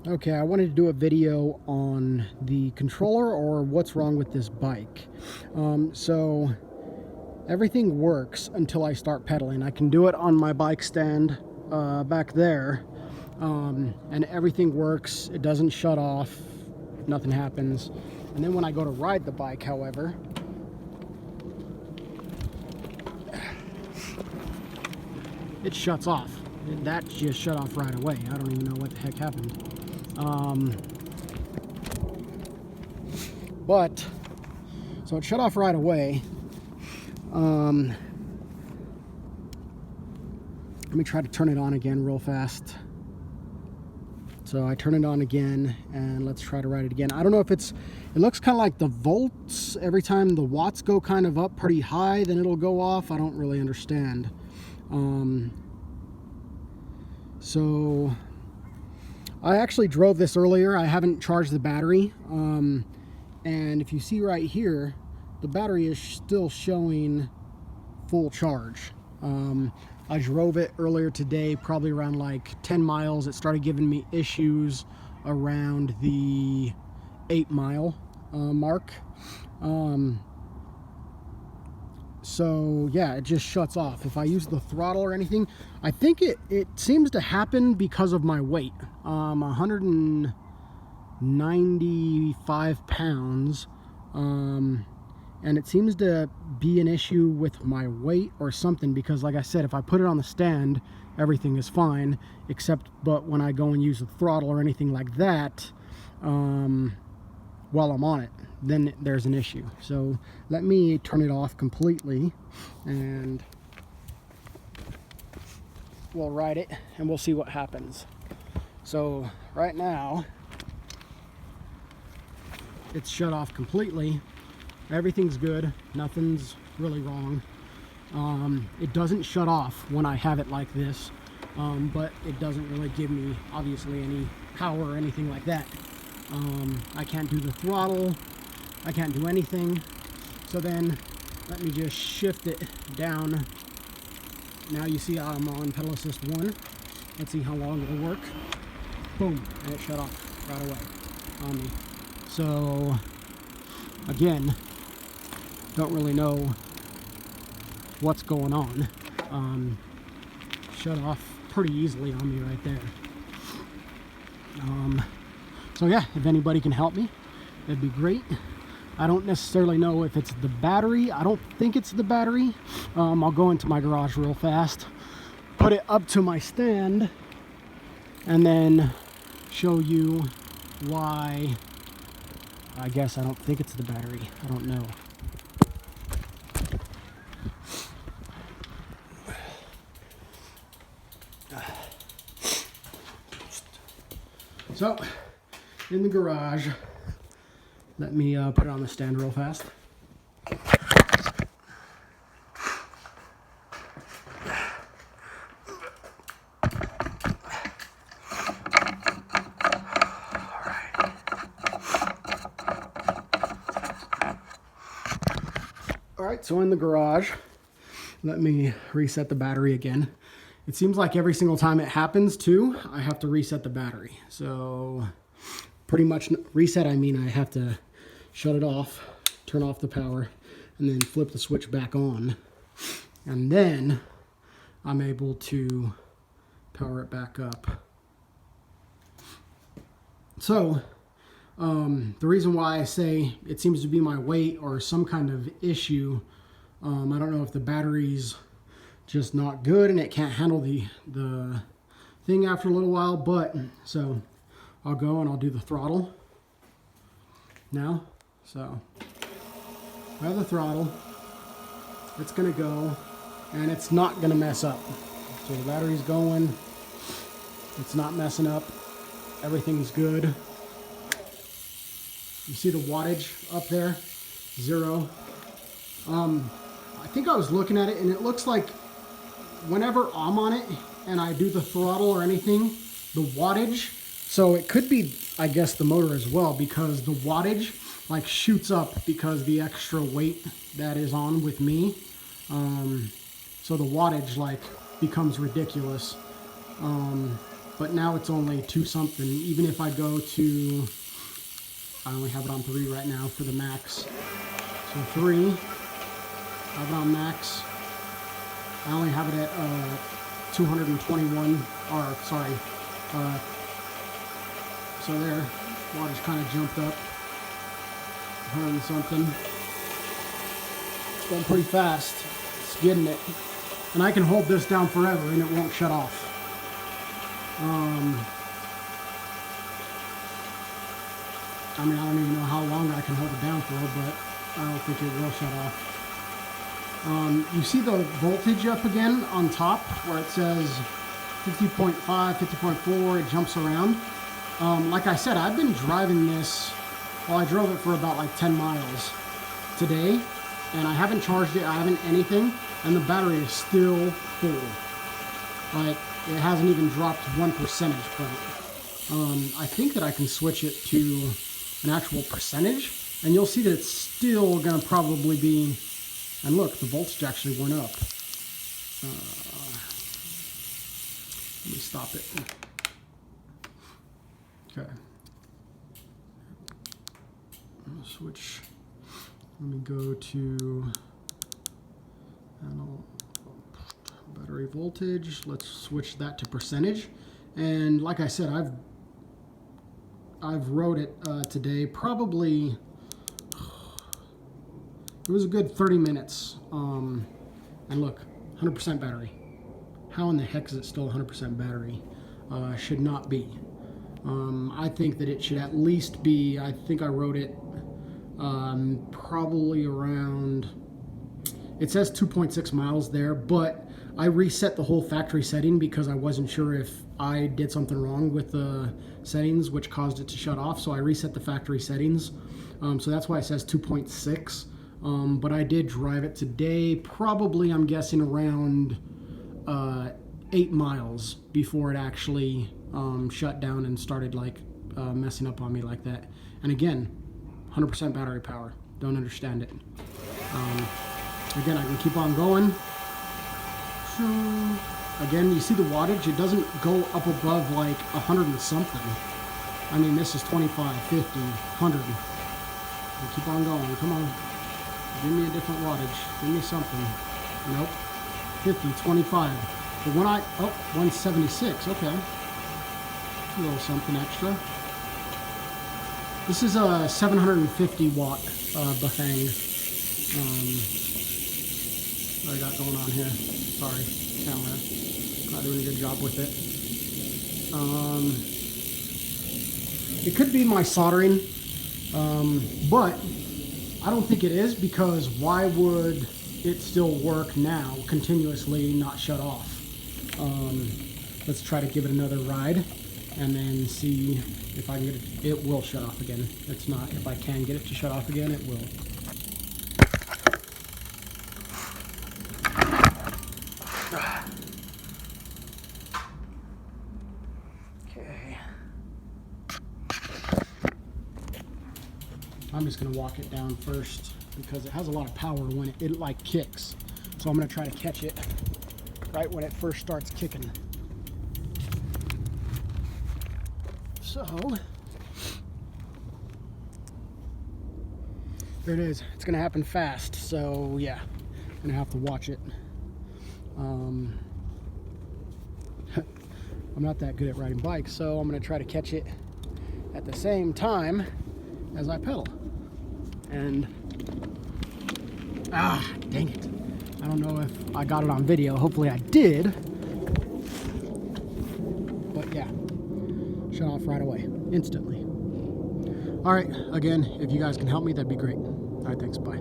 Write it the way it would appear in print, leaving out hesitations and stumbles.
Okay, I wanted to do a video on the controller or what's wrong with this bike. So everything works until I start pedaling. I can do it on my bike stand back there, and everything works. It doesn't shut off, nothing happens. And then when I go to ride the bike, however, it shuts off. That just shut off right away. I don't even know what the heck happened. But so it shut off right away. Let me try to turn it on again real fast. So I turn it on again, and let's try to ride it again. I don't know if it looks kind of like the volts. Every time the watts go kind of up pretty high, then it'll go off. I don't really understand. So I actually drove this earlier. I haven't charged the battery. And if you see right here, the battery is still showing full charge. I drove it earlier today, probably around like 10 miles. It started giving me issues around the 8-mile mark. So yeah, it just shuts off. If I use the throttle or anything, I think it seems to happen because of my weight. 195 pounds. And it seems to be an issue with my weight or something, because like I said, if I put it on the stand, everything is fine, but when I go and use the throttle or anything like that, while I'm on it, then there's an issue. So let me turn it off completely, and we'll ride it and we'll see what happens. So right now it's shut off completely. Everything's good, nothing's really wrong. It doesn't shut off when I have it like this, but it doesn't really give me obviously any power or anything like that. I can't do the throttle, I can't do anything. So then let me just shift it down. Now you see I'm on pedal assist 1. Let's see how long it'll work. Boom, and it shut off right away on me. So again, don't really know what's going on. Shut off pretty easily on me right there. So yeah, if anybody can help me, that'd be great. I don't necessarily know if it's the battery. I don't think it's the battery. I'll go into my garage real fast, put it up to my stand, and then show you why. I guess I don't think it's the battery. I don't know. So, in the garage, let me put it on the stand real fast. Alright, so in the garage, let me reset the battery again. It seems like every single time it happens too, I have to reset the battery. So pretty much reset, I mean I have to shut it off, turn off the power, and then flip the switch back on. And then I'm able to power it back up. So the reason why I say it seems to be my weight or some kind of issue, I don't know if the battery's just not good and it can't handle the thing after a little while, but so I'll go and I'll do the throttle now. So I have the throttle, it's gonna go, and it's not gonna mess up. So the battery's going, it's not messing up, everything's good. You see the wattage up there, 0. I think I was looking at it and it looks like whenever I'm on it and I do the throttle or anything, the wattage, so it could be, I guess, the motor as well, because the wattage like shoots up because the extra weight that is on with me. So the wattage like becomes ridiculous. but now it's only 2 something. Even if I go to, I only have it on 3 right now for the max. So 3, I have it on max. I only have it at 221, or sorry, so there, water's kind of jumped up, 100 and something. It's going pretty fast, it's getting it. And I can hold this down forever and it won't shut off. I mean, I don't even know how long I can hold it down for, but I don't think it will shut off. You see the voltage up again on top where it says 50.5, 50.4, it jumps around. Like I said, I've been driving this, well, I drove it for about like 10 miles today, and I haven't charged it, I haven't anything, and the battery is still full. Like, it hasn't even dropped 1 percentage point. I think that I can switch it to an actual percentage, and you'll see that it's still going to probably be, and look, the voltage actually went up. Let me stop it. Okay. I'm gonna switch. Let me go to panel battery voltage. Let's switch that to percentage. And like I said, I've rode it today. Probably it was a good 30 minutes. And look, 100% battery. How in the heck is it still 100% battery? Should not be. I think that it should at least be, I think I wrote it probably around, it says 2.6 miles there, but I reset the whole factory setting because I wasn't sure if I did something wrong with the settings which caused it to shut off, so I reset the factory settings. So that's why it says 2.6, but I did drive it today, probably I'm guessing around 8 miles before it actually shut down and started like messing up on me like that. And again, 100% battery power. Don't understand it. Again, I can keep on going. Again, you see the wattage? It doesn't go up above like 100 and something. I mean, this is 25, 50, 100. And keep on going. Come on. Give me a different wattage. Give me something. Nope. 50, 25. But when I, oh, 176. Okay. A little something extra. This is a 750 watt Bafang. What I got going on here? Sorry, camera. Not doing a good job with it. It could be my soldering, but I don't think it is, because why would it still work now continuously, not shut off? Let's try to give it another ride and then see if I can get it. It will shut off again. It's not, if I can get it to shut off again, it will. Okay. I'm just gonna walk it down first because it has a lot of power when it like kicks. So I'm gonna try to catch it right when it first starts kicking. So, there it is. It's gonna happen fast, so yeah, I'm gonna have to watch it. I'm not that good at riding bikes, so I'm gonna try to catch it at the same time as I pedal. And, dang it. I don't know if I got it on video. Hopefully I did. But yeah, shut off right away, instantly. All right, again, if you guys can help me, that'd be great. All right, thanks, bye.